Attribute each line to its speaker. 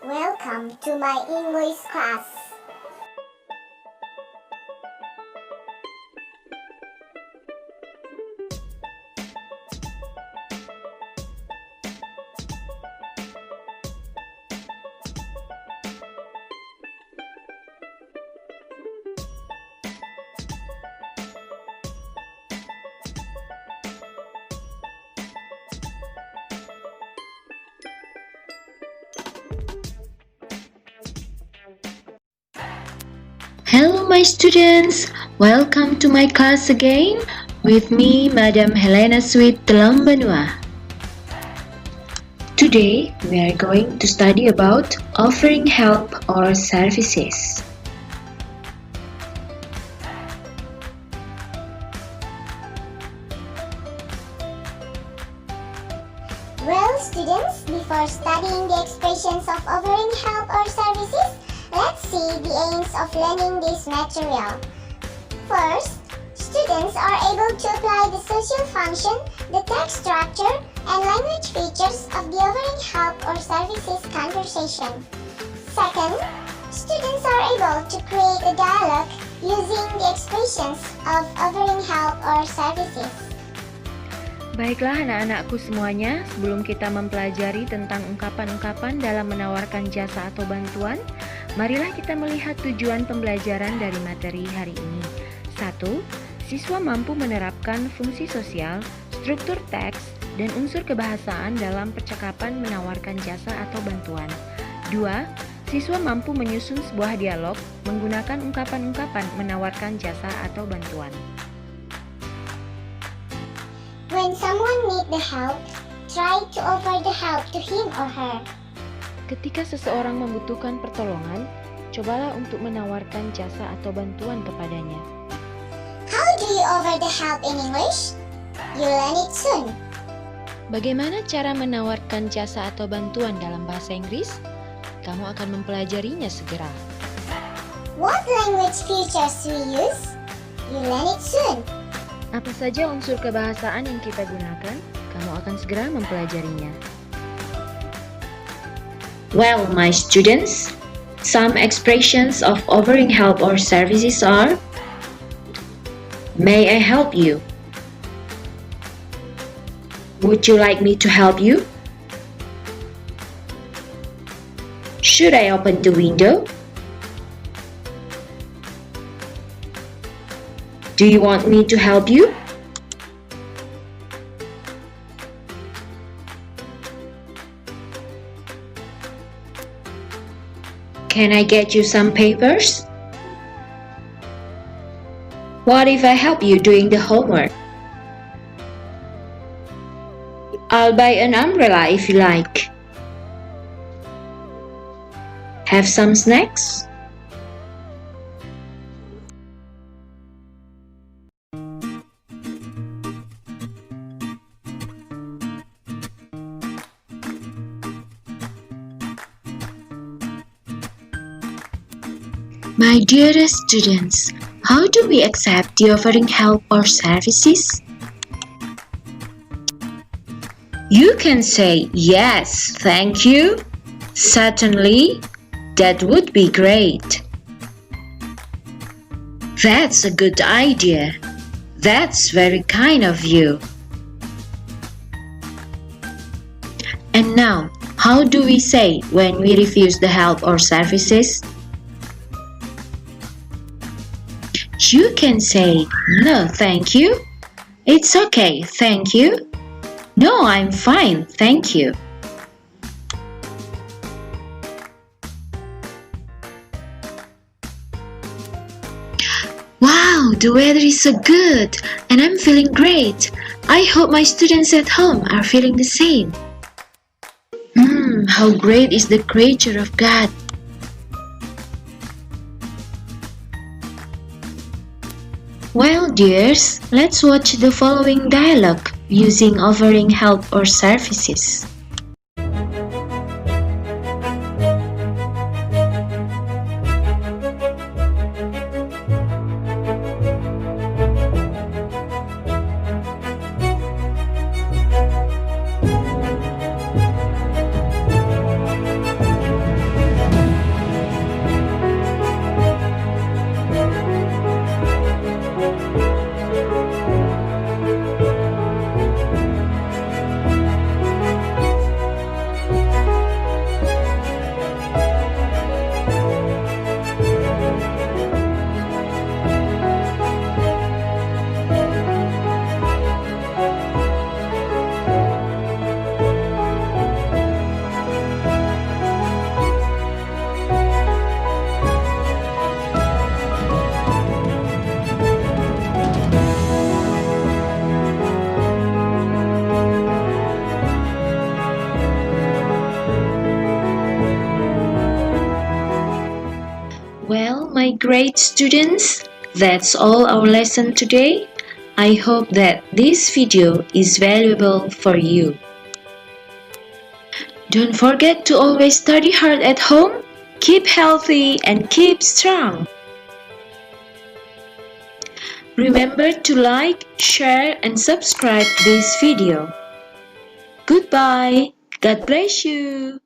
Speaker 1: Welcome to my English class.
Speaker 2: Hello my students, welcome to my class again with me Madam Helena with Telaumbanua. Today we are going to study about offering help or services.
Speaker 1: Well, students, before studying the expressions of offering help or services, let's see the aims of learning this material. First, students are able to apply the social function, the text structure, and language features of the offering help or services conversation. Second, students are able to create a dialogue using the expressions of offering help or services.
Speaker 3: Baiklah anak-anakku semuanya, sebelum kita mempelajari tentang ungkapan-ungkapan dalam menawarkan jasa atau bantuan, marilah kita melihat tujuan pembelajaran dari materi hari ini. 1. Siswa mampu menerapkan fungsi sosial, struktur teks, dan unsur kebahasaan dalam percakapan menawarkan jasa atau bantuan. 2. Siswa mampu menyusun sebuah dialog menggunakan ungkapan-ungkapan menawarkan jasa atau bantuan.
Speaker 1: When someone needs the help, try to offer the help to him or her.
Speaker 3: Ketika seseorang membutuhkan pertolongan, cobalah untuk menawarkan jasa atau bantuan kepadanya.
Speaker 1: How do you offer the help in English? You learn it soon.
Speaker 3: Bagaimana cara menawarkan jasa atau bantuan dalam bahasa Inggris? Kamu akan mempelajarinya segera.
Speaker 1: What language features we use? You learn it soon.
Speaker 3: Apa saja unsur kebahasaan yang kita gunakan? Kamu akan segera mempelajarinya.
Speaker 2: Well, my students, some expressions of offering help or services are: May I help you? Would you like me to help you? Should I open the window? Do you want me to help you? Can I get you some papers? What if I help you doing the homework? I'll buy an umbrella if you like. Have some snacks? My dearest students, how do we accept the offering help or services? You can say yes, thank you, certainly, that would be great. That's a good idea. That's very kind of you. And now, how do we say when we refuse the help or services? You can say, no, thank you. It's okay, thank you. No, I'm fine, thank you. Wow, the weather is so good and I'm feeling great. I hope my students at home are feeling the same. How great is the creature of God. Well, dears, let's watch the following dialogue using offering help or services. my great students. That's all our lesson today. I hope that this video is valuable for you. Don't forget to always study hard at home. Keep healthy and keep strong. Remember to like, share, and subscribe this video. Goodbye. God bless you.